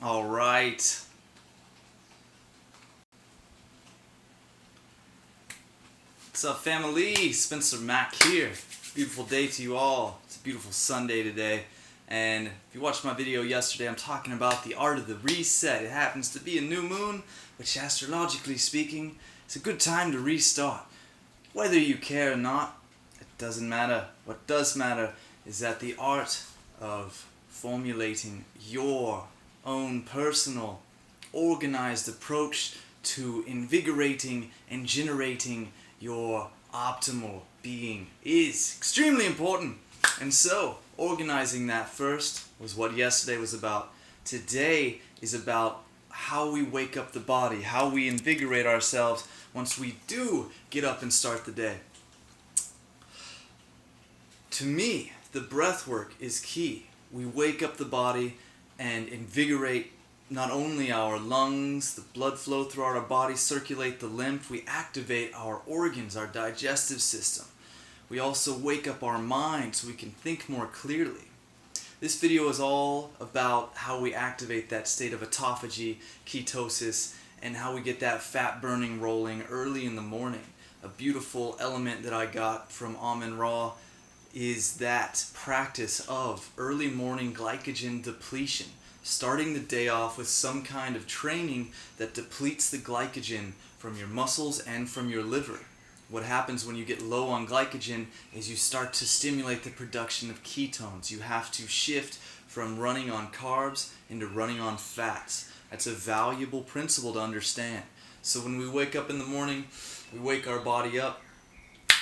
All right. What's up, family? Spencer-Mack here. Beautiful day to you all. It's a beautiful Sunday today. And if you watched my video yesterday, I'm talking about the art of the reset. It happens to be a new moon, which astrologically speaking, is a good time to restart. Whether you care or not, it doesn't matter. What does matter is that the art of formulating your own personal, organized approach to invigorating and generating your optimal being is extremely important. And so, organizing that first was what yesterday was about. Today is about how we wake up the body, how we invigorate ourselves once we do get up and start the day. To me, the breath work is key. We wake up the body and invigorate not only our lungs, the blood flow throughout our body, circulate the lymph, we activate our organs, our digestive system. We also wake up our mind so we can think more clearly. This video is all about how we activate that state of autophagy, ketosis, and how we get that fat burning rolling early in the morning. A beautiful element that I got from Amen-Ra is that practice of early morning glycogen depletion. Starting the day off with some kind of training that depletes the glycogen from your muscles and from your liver. What happens when you get low on glycogen is you start to stimulate the production of ketones. You have to shift from running on carbs into running on fats. That's a valuable principle to understand. So when we wake up in the morning, we wake our body up.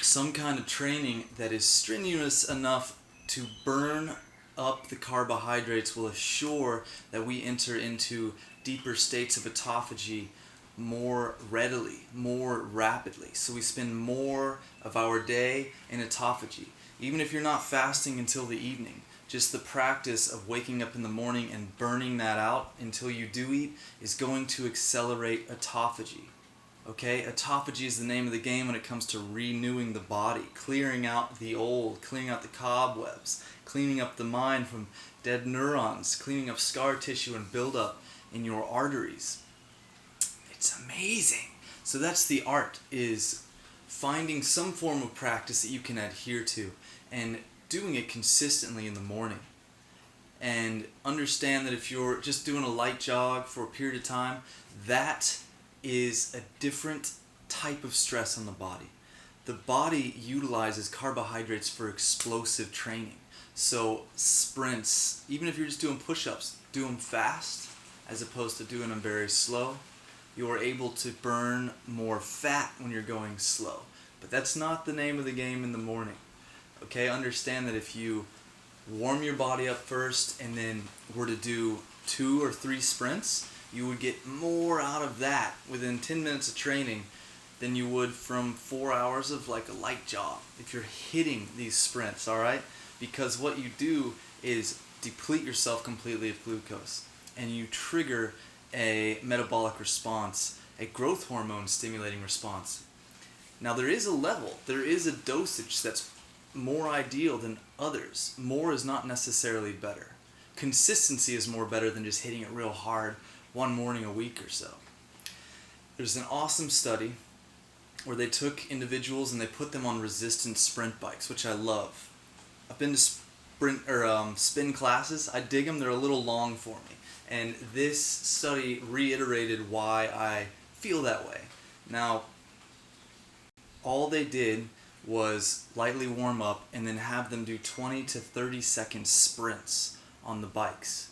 Some kind of training that is strenuous enough to burn up the carbohydrates will assure that we enter into deeper states of autophagy more readily, more rapidly. So we spend more of our day in autophagy. Even if you're not fasting until the evening, just the practice of waking up in the morning and burning that out until you do eat is going to accelerate autophagy. Okay, autophagy is the name of the game when it comes to renewing the body, clearing out the old, clearing out the cobwebs, cleaning up the mind from dead neurons, cleaning up scar tissue and buildup in your arteries. It's amazing. So that's the art, is finding some form of practice that you can adhere to and doing it consistently in the morning. And understand that if you're just doing a light jog for a period of time, that is a different type of stress on the body. The body utilizes carbohydrates for explosive training. So sprints, even if you're just doing push-ups, do them fast as opposed to doing them very slow. You are able to burn more fat when you're going slow. But that's not the name of the game in the morning. Okay, understand that if you warm your body up first and then were to do 2 or 3 sprints, you would get more out of that within 10 minutes of training than you would from 4 hours of like a light jog if you're hitting these sprints, all right? Because what you do is deplete yourself completely of glucose and you trigger a metabolic response, a growth hormone stimulating response. Now there is a level, there is a dosage that's more ideal than others. More is not necessarily better. Consistency is more better than just hitting it real hard one morning a week or so. There's an awesome study where they took individuals and they put them on resistance sprint bikes, which I love. I've been to spin classes. I dig them. They're a little long for me. And this study reiterated why I feel that way. Now, all they did was lightly warm up and then have them do 20 to 30 second sprints on the bikes.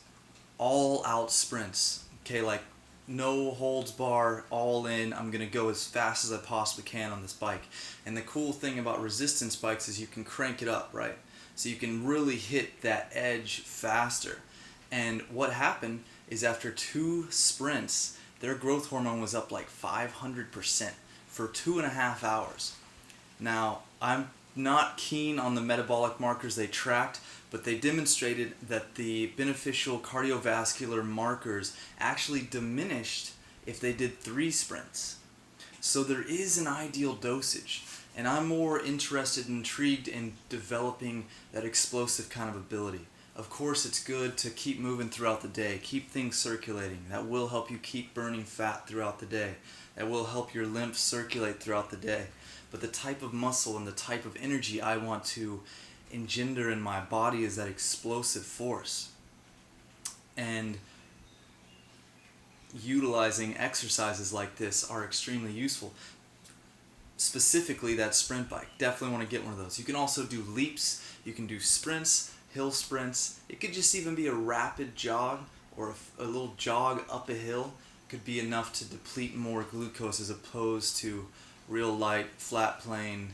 All out sprints. Okay, like no holds bar, all in, I'm gonna go as fast as I possibly can on this bike. And the cool thing about resistance bikes is you can crank it up, right? So you can really hit that edge faster. And what happened is after 2 sprints, their growth hormone was up like 500% for 2.5 hours. Now, I'm not keen on the metabolic markers they tracked, but they demonstrated that the beneficial cardiovascular markers actually diminished if they did 3 sprints. So there is an ideal dosage, and I'm more interested and intrigued in developing that explosive kind of ability. Of course, it's good to keep moving throughout the day, keep things circulating. That will help you keep burning fat throughout the day. That will help your lymph circulate throughout the day. But the type of muscle and the type of energy I want to engender in my body is that explosive force. And utilizing exercises like this are extremely useful. Specifically that sprint bike. Definitely want to get one of those. You can also do leaps, you can do sprints, hill sprints. It could just even be a rapid jog or a little jog up a hill could be enough to deplete more glucose as opposed to real light, flat plane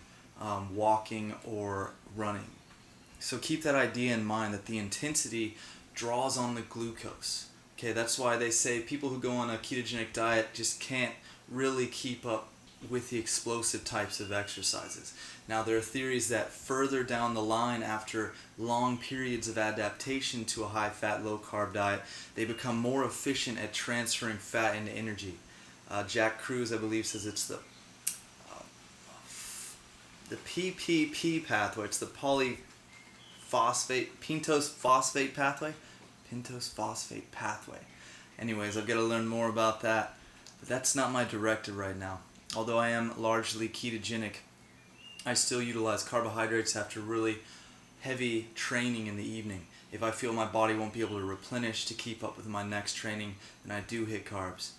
walking or running. So keep that idea in mind that the intensity draws on the glucose. Okay, that's why they say people who go on a ketogenic diet just can't really keep up with the explosive types of exercises. Now, there are theories that further down the line, after long periods of adaptation to a high-fat, low-carb diet, they become more efficient at transferring fat into energy. Jack Kruse, I believe, says it's the PPP pathway. It's the pentose phosphate pathway. Pentose phosphate pathway. Anyways, I've got to learn more about that. But that's not my directive right now. Although I am largely ketogenic, I still utilize carbohydrates after really heavy training in the evening. If I feel my body won't be able to replenish to keep up with my next training, then I do hit carbs.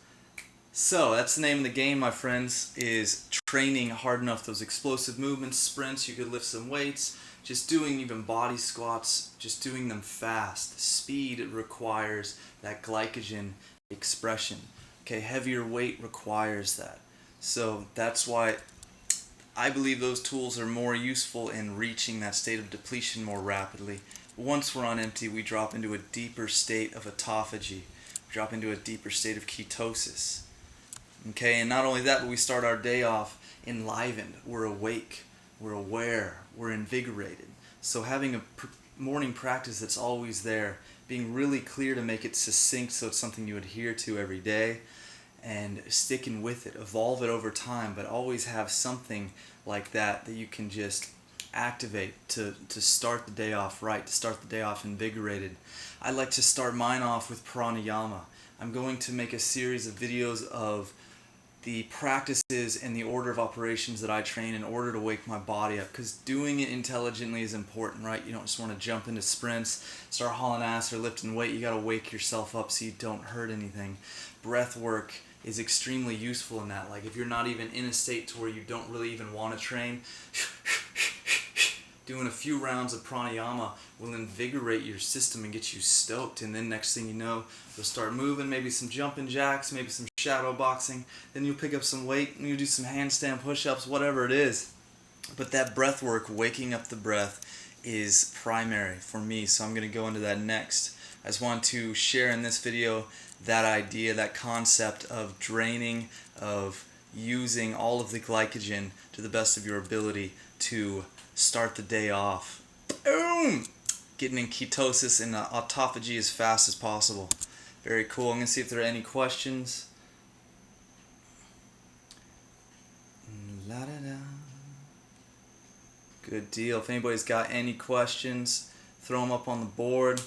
So that's the name of the game, my friends, is training hard enough, those explosive movements, sprints. You could lift some weights, just doing even body squats, just doing them fast. Speed requires that glycogen expression. Okay, heavier weight requires that. So that's why I believe those tools are more useful in reaching that state of depletion more rapidly. Once we're on empty, we drop into a deeper state of autophagy. We drop into a deeper state of ketosis. Okay, and not only that, but we start our day off enlivened. We're awake, we're aware, we're invigorated. So having a morning practice that's always there, being really clear to make it succinct so it's something you adhere to every day, and sticking with it, evolve it over time, but always have something like that you can just activate to start the day off right, to start the day off invigorated. I like to start mine off with pranayama. I'm going to make a series of videos of the practices and the order of operations that I train in order to wake my body up, because doing it intelligently is important, right? You don't just want to jump into sprints, start hauling ass or lifting weight. You got to wake yourself up so you don't hurt anything. Breathwork is extremely useful in that. Like if you're not even in a state to where you don't really even want to train, doing a few rounds of pranayama will invigorate your system and get you stoked. And then next thing you know, you'll start moving, maybe some jumping jacks, maybe some shadow boxing. Then you'll pick up some weight and you'll do some handstand push-ups, whatever it is. But that breath work, waking up the breath, is primary for me. So I'm going to go into that next. I just want to share in this video that idea, that concept of draining, of using all of the glycogen to the best of your ability to start the day off. Boom! Getting in ketosis and autophagy as fast as possible. Very cool. I'm going to see if there are any questions. La-da-da. Good deal. If anybody's got any questions, throw them up on the board.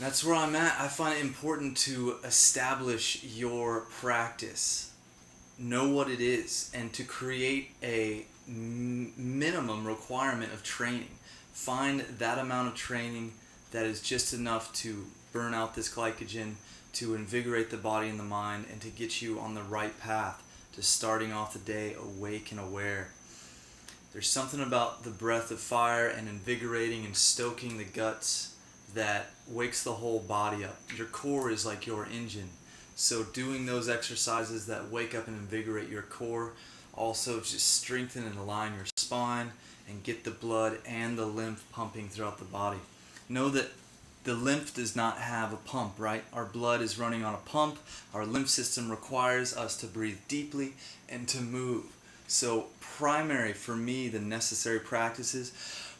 That's where I'm at. I find it important to establish your practice, know what it is, and to create a minimum requirement of training. Find that amount of training that is just enough to burn out this glycogen, to invigorate the body and the mind, and to get you on the right path to starting off the day awake and aware. There's something about the breath of fire and invigorating and stoking the guts that wakes the whole body up. Your core is like your engine. So doing those exercises that wake up and invigorate your core also just strengthen and align your spine and get the blood and the lymph pumping throughout the body. Know that the lymph does not have a pump, right? Our blood is running on a pump. Our lymph system requires us to breathe deeply and to move. So primary for me, the necessary practices,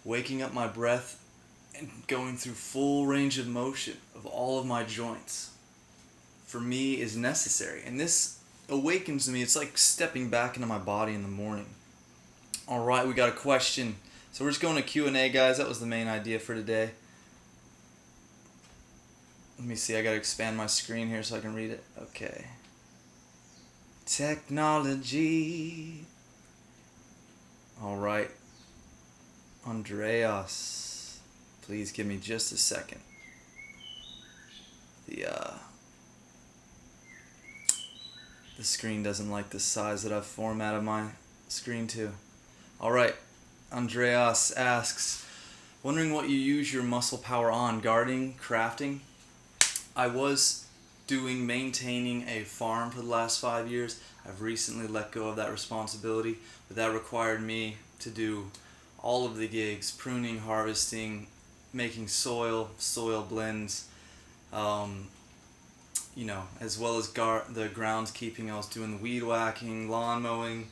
waking up my breath and going through full range of motion of all of my joints, for me is necessary. And this awakens me. It's like stepping back into my body in the morning. All right, we got a question. So we're just going to Q&A, guys. That was the main idea for today. Let me see, I gotta expand my screen here so I can read it. Okay. Technology. Alright. Andreas. Please give me just a second. The screen doesn't like the size that I've formatted my screen to. Alright. Andreas asks, wondering what you use your muscle power on, gardening, crafting? I was maintaining a farm for the last 5 years. I've recently let go of that responsibility, but that required me to do all of the gigs, pruning, harvesting, making soil blends, as well as the groundskeeping. I was doing the weed whacking, lawn mowing,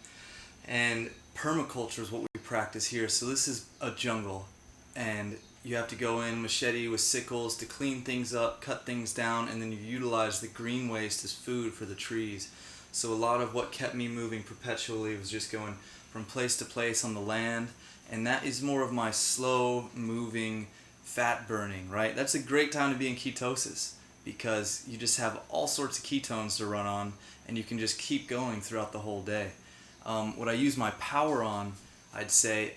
and permaculture is what we practice here. So this is a jungle, and you have to go in machete with sickles to clean things up, cut things down, and then you utilize the green waste as food for the trees. So a lot of what kept me moving perpetually was just going from place to place on the land, and that is more of my slow moving fat burning, right? That's a great time to be in ketosis because you just have all sorts of ketones to run on, and you can just keep going throughout the whole day. What I use my power on, I'd say,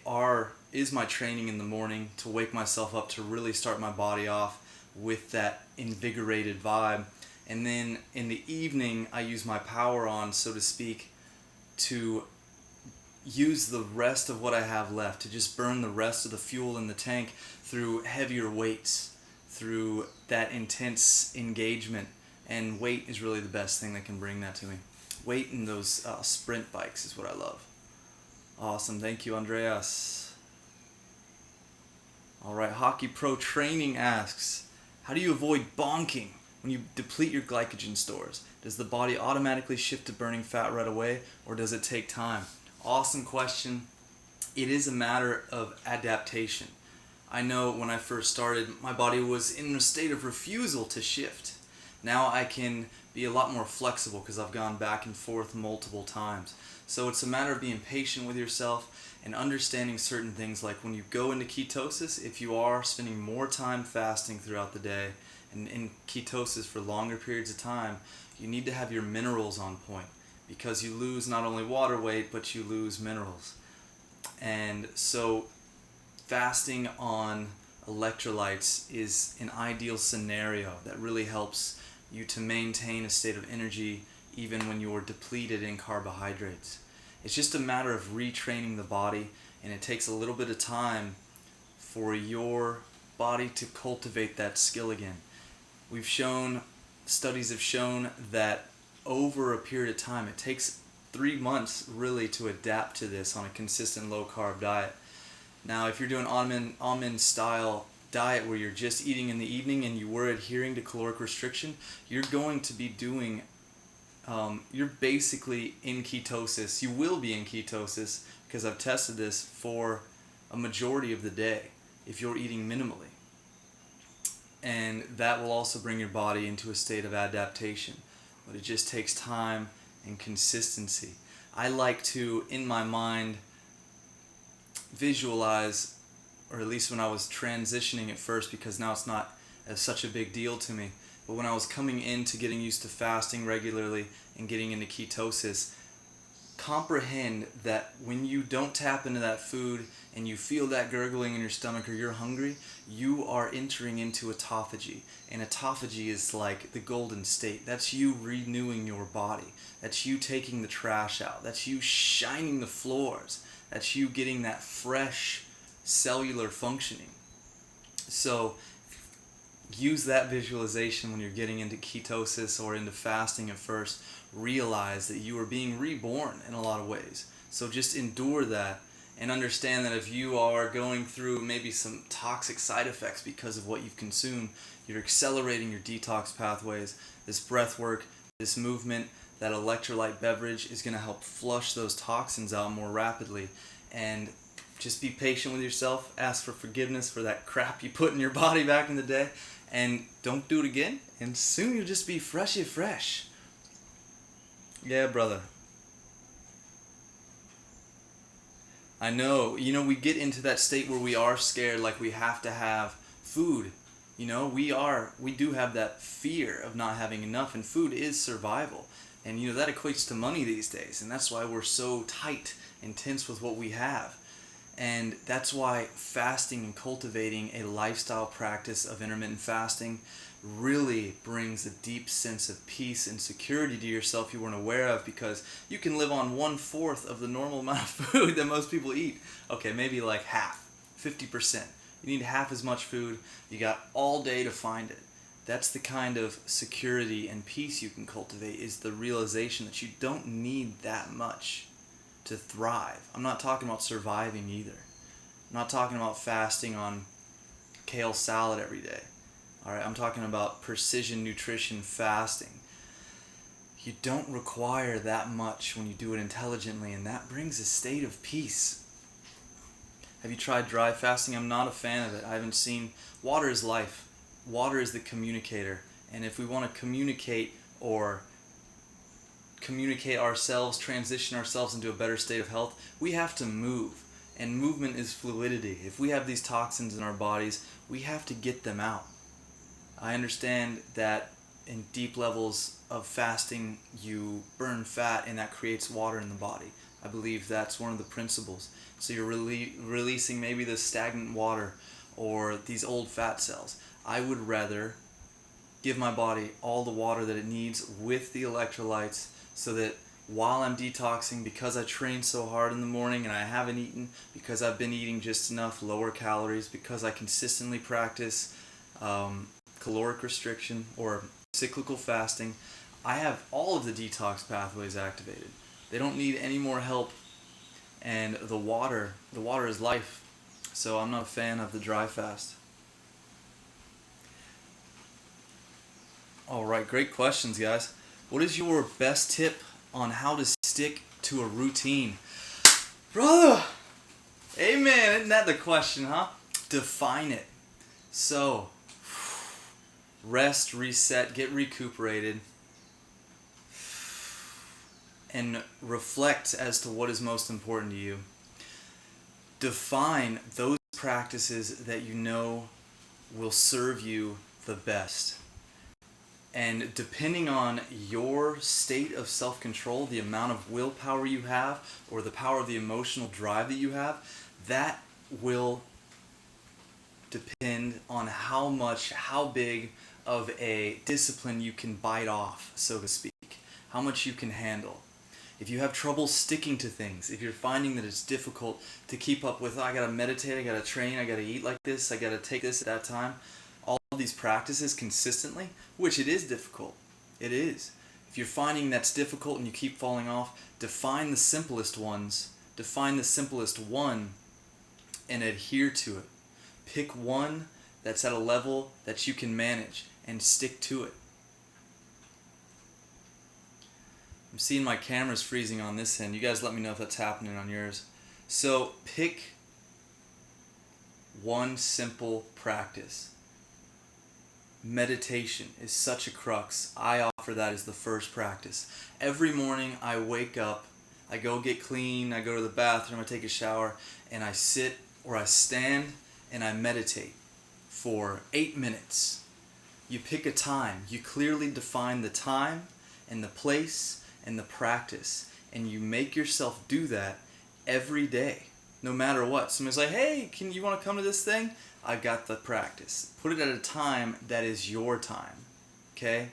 is my training in the morning to wake myself up to really start my body off with that invigorated vibe. And then in the evening, I use my power on, so to speak, to use the rest of what I have left, to just burn the rest of the fuel in the tank through heavier weights, through that intense engagement. And weight is really the best thing that can bring that to me. Weight and those sprint bikes is what I love. Awesome, thank you, Andreas. Alright, Hockey Pro Training asks, how do you avoid bonking when you deplete your glycogen stores? Does the body automatically shift to burning fat right away, or does it take time? Awesome question. It is a matter of adaptation. I know when I first started, my body was in a state of refusal to shift. Now I can be a lot more flexible because I've gone back and forth multiple times. So it's a matter of being patient with yourself and understanding certain things, like when you go into ketosis, if you are spending more time fasting throughout the day and in ketosis for longer periods of time, you need to have your minerals on point because you lose not only water weight, but you lose minerals. And so fasting on electrolytes is an ideal scenario that really helps you to maintain a state of energy even when you're depleted in carbohydrates. It's just a matter of retraining the body, and it takes a little bit of time for your body to cultivate that skill again. Studies have shown that over a period of time, it takes 3 months really to adapt to this on a consistent low carb diet. Now, if you're doing almond style diet where you're just eating in the evening and you were adhering to caloric restriction, you're going to be doing, you're basically in ketosis. You will be in ketosis because I've tested this for a majority of the day if you're eating minimally. And that will also bring your body into a state of adaptation. But it just takes time and consistency. I like to, in my mind, visualize, or at least when I was transitioning at first, because now it's not as such a big deal to me, but when I was coming into getting used to fasting regularly and getting into ketosis, comprehend that when you don't tap into that food and you feel that gurgling in your stomach or you're hungry, you are entering into autophagy. And autophagy is like the golden state. That's you renewing your body. That's you taking the trash out. That's you shining the floors. That's you getting that fresh cellular functioning. So use that visualization when you're getting into ketosis or into fasting at first. Realize that you are being reborn in a lot of ways. So just endure that and understand that if you are going through maybe some toxic side effects because of what you've consumed, you're accelerating your detox pathways. This breath work, this movement, that electrolyte beverage is going to help flush those toxins out more rapidly. And just be patient with yourself. Ask for forgiveness for that crap you put in your body back in the day. And don't do it again. And soon you'll just be freshy fresh. Yeah, brother. I know. We get into that state where we are scared, like we have to have food. You know, we do have that fear of not having enough, and food is survival. And you know, that equates to money these days, and that's why we're so tight and tense with what we have. And that's why fasting and cultivating a lifestyle practice of intermittent fasting really brings a deep sense of peace and security to yourself you weren't aware of, because you can live on 1/4 of the normal amount of food that most people eat. Okay, maybe like half, 50%. You need half as much food. You got all day to find it. That's the kind of security and peace you can cultivate, is the realization that you don't need that much to thrive. I'm not talking about surviving either. I'm not talking about fasting on kale salad every day. All right, I'm talking about precision nutrition fasting. You don't require that much when you do it intelligently, and that brings a state of peace. Have you tried dry fasting? I'm not a fan of it. I haven't seen. Water is life. Water is the communicator. And if we want to communicate ourselves, transition ourselves into a better state of health, we have to move. And movement is fluidity. If we have these toxins in our bodies, we have to get them out. I understand that in deep levels of fasting, you burn fat and that creates water in the body. I believe that's one of the principles. So you're releasing maybe the stagnant water or these old fat cells. I would rather give my body all the water that it needs with the electrolytes, so that while I'm detoxing, because I train so hard in the morning and I haven't eaten, because I've been eating just enough lower calories, because I consistently practice caloric restriction or cyclical fasting, I have all of the detox pathways activated. They don't need any more help. And the water is life. So I'm not a fan of the dry fast. Alright, great questions, guys. What is your best tip on how to stick to a routine? Brother! Amen! Isn't that the question, huh? Define it. So, rest, reset, get recuperated, and reflect as to what is most important to you. Define those practices that you know will serve you the best. And depending on your state of self-control, the amount of willpower you have, or the power of the emotional drive that you have, that will depend on how big of a discipline you can bite off, so to speak. How much you can handle. If you have trouble sticking to things, if you're finding that it's difficult to keep up with, I gotta meditate, I gotta train, I gotta eat like this, I gotta take this at that time, all of these practices consistently, which it is difficult. It is. If you're finding that's difficult and you keep falling off, define the simplest ones. Define the simplest one and adhere to it. Pick one that's at a level that you can manage and stick to it. I'm seeing my camera's freezing on this end. You guys let me know if that's happening on yours. So pick one simple practice. Meditation is such a crux. I offer that as the first practice. Every morning I wake up, I go get clean, I go to the bathroom, I take a shower, and I sit or I stand and I meditate for 8 minutes. You pick a time. You clearly define the time and the place and the practice, and you make yourself do that every day, no matter what. Somebody's like, hey, you want to come to this thing? I got the practice. Put it at a time that is your time, okay?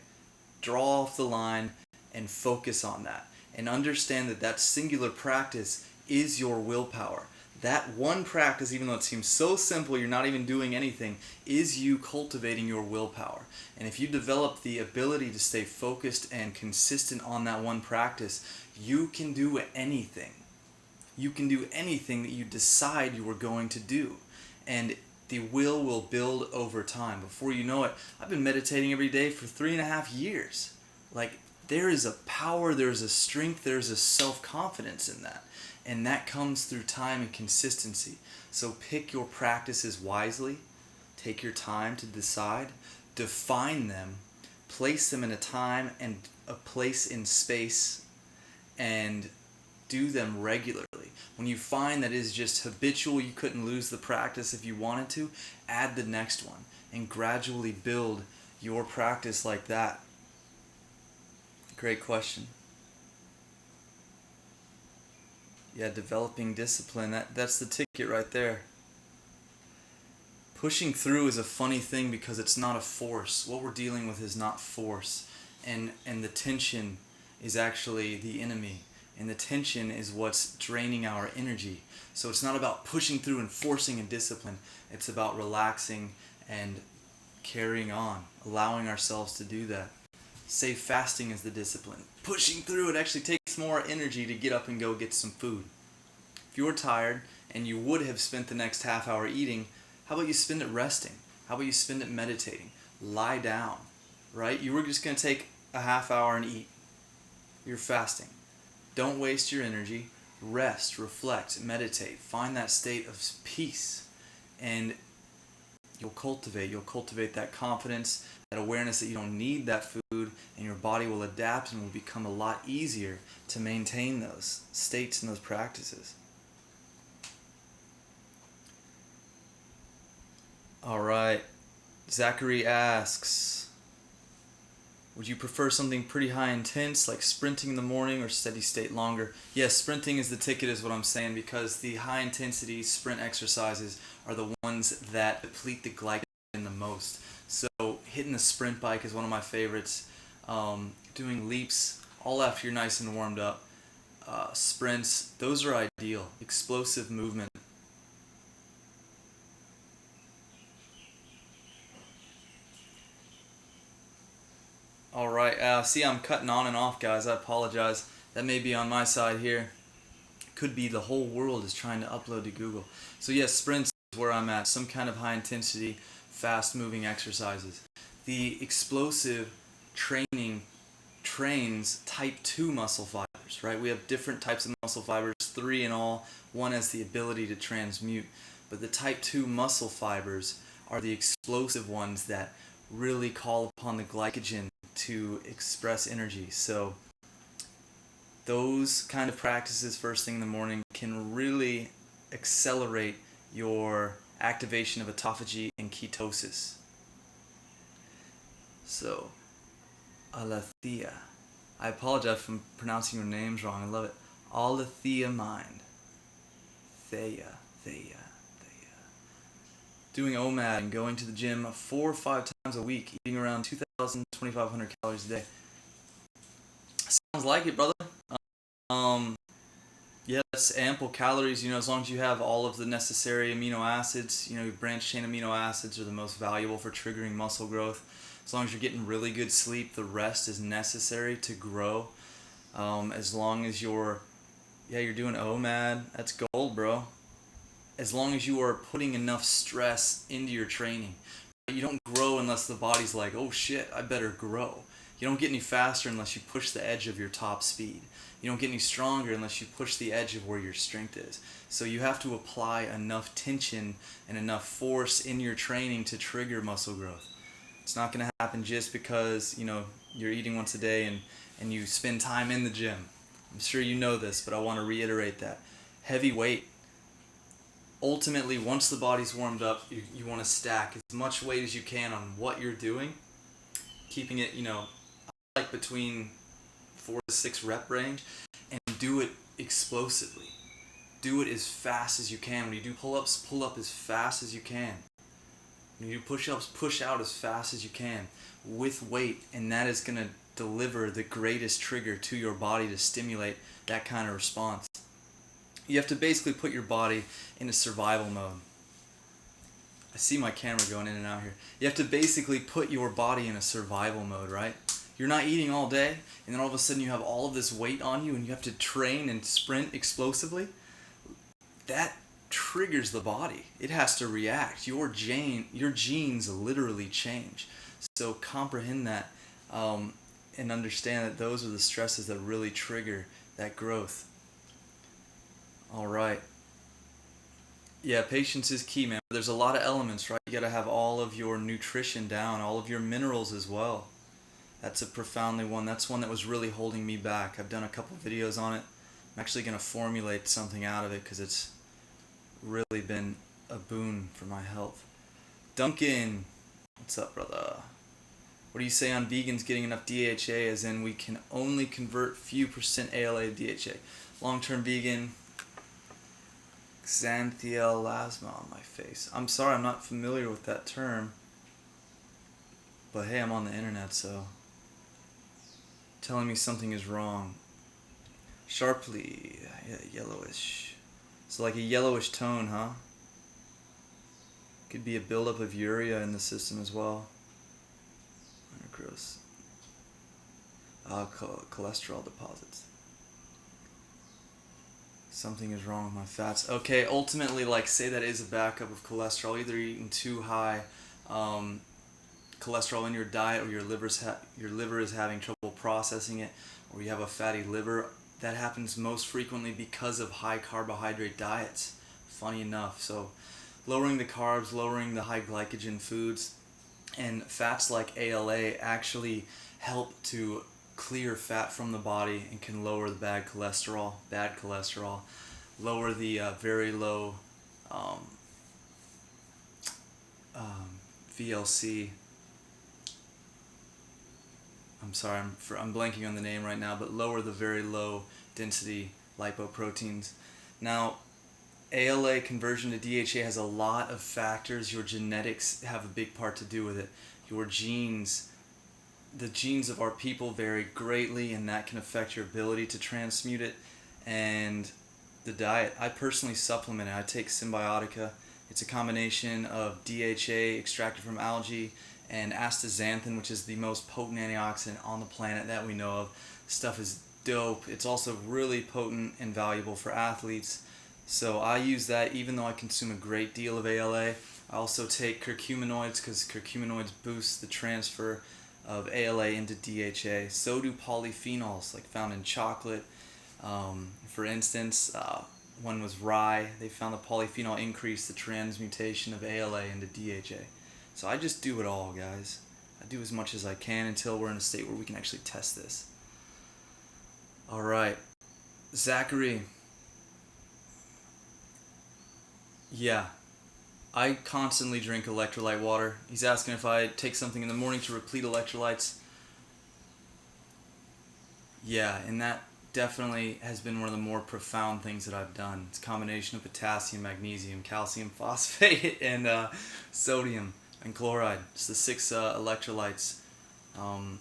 Draw off the line and focus on that, and understand that that singular practice is your willpower. That one practice, even though it seems so simple, you're not even doing anything, is you cultivating your willpower. And if you develop the ability to stay focused and consistent on that one practice, you can do anything. You can do anything that you decide you are going to do. And the will build over time. Before you know it, I've been meditating every day for 3.5 years. Like, there is a power, there's a strength, there's a self-confidence in that. And that comes through time and consistency. So pick your practices wisely. Take your time to decide. Define them. Place them in a time and a place in space. And do them regularly. When you find that it is just habitual, you couldn't lose the practice if you wanted to, add the next one. and gradually build your practice like that? Great question. Yeah, developing discipline, that's the ticket right there. Pushing through is a funny thing because it's not a force. What we're dealing with is not force. And the tension is actually the enemy. And the tension is what's draining our energy. So it's not about pushing through and forcing a discipline. It's about relaxing and carrying on, allowing ourselves to do that. Say fasting is the discipline. Pushing through, it actually takes more energy to get up and go get some food. If you're tired and you would have spent the next half hour eating, how about you spend it resting? How about you spend it meditating? Lie down, right? You were just going to take a half hour and eat. You're fasting. Don't waste your energy. Rest, reflect, meditate. Find that state of peace. And you'll cultivate that confidence, that awareness that you don't need that food, and your body will adapt and will become a lot easier to maintain those states and those practices. All right. Zachary asks, would you prefer something pretty high intense like sprinting in the morning or steady state longer? Yes, sprinting is the ticket is what I'm saying, because the high intensity sprint exercises are the ones that deplete the glycogen the most. So hitting the sprint bike is one of my favorites. Doing leaps all after you're nice and warmed up. Sprints, those are ideal. Explosive movement. All right, see, I'm cutting on and off, guys. I apologize. That may be on my side here. Could be the whole world is trying to upload to Google. So yes, sprints is where I'm at. Some kind of high intensity, fast moving exercises. The explosive training trains type 2 muscle fibers, right? We have different types of muscle fibers, 3 in all. One has the ability to transmute. But the type 2 muscle fibers are the explosive ones that really call upon the glycogen to express energy. So those kind of practices first thing in the morning can really accelerate your activation of autophagy and ketosis. So, Alethea. I apologize for pronouncing your names wrong. I love it. Alethea Mind. Thea. Doing OMAD and going to the gym 4 or 5 times a week, eating around 2,000, 2,500 calories a day. Sounds like it, brother. Yeah, that's ample calories, as long as you have all of the necessary amino acids. Your branched chain amino acids are the most valuable for triggering muscle growth. As long as you're getting really good sleep, the rest is necessary to grow. As long as you're doing OMAD, that's gold, bro. As long as you are putting enough stress into your training. You don't grow unless the body's like, oh shit, I better grow. You don't get any faster unless you push the edge of your top speed. You don't get any stronger unless you push the edge of where your strength is. So you have to apply enough tension and enough force in your training to trigger muscle growth. It's not going to happen just because, you're eating once a day and you spend time in the gym. I'm sure you know this, but I want to reiterate that. Heavy weight. Ultimately, once the body's warmed up, you want to stack as much weight as you can on what you're doing, keeping it, like between 4 to 6 rep range, and do it explosively. Do it as fast as you can. When you do pull-ups, pull up as fast as you can. When you do push-ups, push out as fast as you can with weight, and that is going to deliver the greatest trigger to your body to stimulate that kind of response. You have to basically put your body in a survival mode. I see my camera going in and out here. You have to basically put your body in a survival mode, right? You're not eating all day, and then all of a sudden you have all of this weight on you and you have to train and sprint explosively. That triggers the body. It has to react. Your genes literally change. So comprehend that and understand that those are the stresses that really trigger that growth. All right. Yeah, patience is key, man. There's a lot of elements, right? You got to have all of your nutrition down, all of your minerals as well. That's a profoundly one. That's one that was really holding me back. I've done a couple videos on it. I'm actually going to formulate something out of it because it's really been a boon for my health. Duncan, What's up, brother? What do you say on vegans getting enough DHA, as in we can only convert few percent ALA to DHA? Long-term vegan, xanthialasma on my face. I'm sorry, I'm not familiar with that term. But hey, I'm on the internet, so telling me something is wrong. Sharply, yeah, yellowish. So like a yellowish tone, huh? Could be a buildup of urea in the system as well. Gross. Cholesterol deposits. Something is wrong with my fats. Okay, ultimately, like, say that is a backup of cholesterol. Either you're eating too high cholesterol in your diet, or your liver is having trouble processing it, or you have a fatty liver. That happens most frequently because of high carbohydrate diets, funny enough. So lowering the carbs, lowering the high glycogen foods, and fats like ALA actually help to clear fat from the body and can lower the bad cholesterol, lower the very low VLC. I'm sorry, I'm blanking on the name right now, but lower the very low density lipoproteins. Now, ALA conversion to DHA has a lot of factors. Your genetics have a big part to do with it. Your genes, the genes of our people vary greatly, and that can affect your ability to transmute it. And the diet, I personally supplement it. I take Symbiotica. It's a combination of DHA extracted from algae and astaxanthin, which is the most potent antioxidant on the planet that we know of. Stuff is dope. It's also really potent and valuable for athletes. So I use that even though I consume a great deal of ALA. I also take curcuminoids because curcuminoids boost the transfer of ALA into DHA. So do polyphenols, like found in chocolate. For instance, one was rye. They found the polyphenol increased the transmutation of ALA into DHA. So I just do it all, guys. I do as much as I can until we're in a state where we can actually test this. All right, Zachary. Yeah, I constantly drink electrolyte water. He's asking if I take something in the morning to replete electrolytes. Yeah, and that definitely has been one of the more profound things that I've done. It's a combination of potassium, magnesium, calcium phosphate, and sodium and chloride. It's the 6 electrolytes. I'm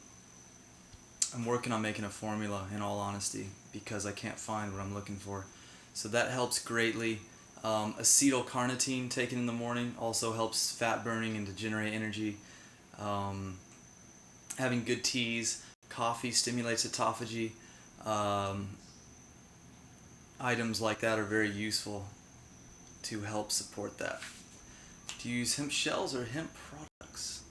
working on making a formula, in all honesty, because I can't find what I'm looking for. So that helps greatly. Acetylcarnitine taken in the morning also helps fat burning and to generate energy. Having good teas, coffee stimulates autophagy. Items like that are very useful to help support that. Do you use hemp shells or hemp products?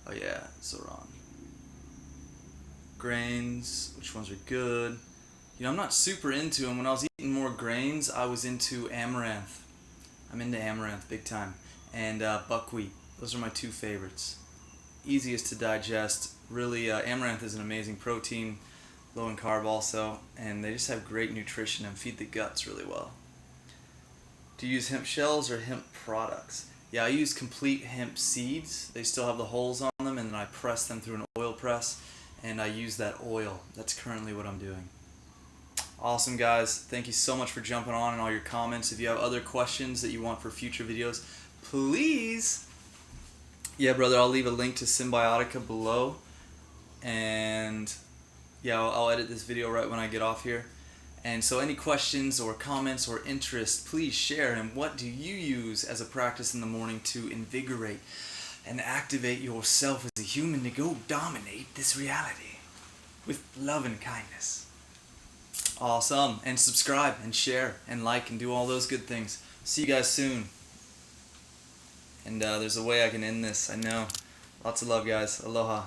Oh yeah, Zoran. Grains, which ones are good? You know, I'm not super into them. When I was eating more grains, I was into amaranth. I'm into amaranth big time. And buckwheat. Those are my 2 favorites. Easiest to digest. Really, amaranth is an amazing protein, low in carb also, and they just have great nutrition and feed the guts really well. Do you use hemp shells or hemp products? Yeah, I use complete hemp seeds. They still have the holes on them, and then I press them through an oil press, and I use that oil. That's currently what I'm doing. Awesome, guys. Thank you so much for jumping on and all your comments. If you have other questions that you want for future videos, please. Yeah, brother, I'll leave a link to Symbiotica below. And yeah, I'll edit this video right when I get off here. And so any questions or comments or interest, please share. And what do you use as a practice in the morning to invigorate and activate yourself as a human to go dominate this reality with love and kindness? Awesome. And subscribe and share and like and do all those good things. See you guys soon. And there's a way I can end this, I know. Lots of love, guys. Aloha.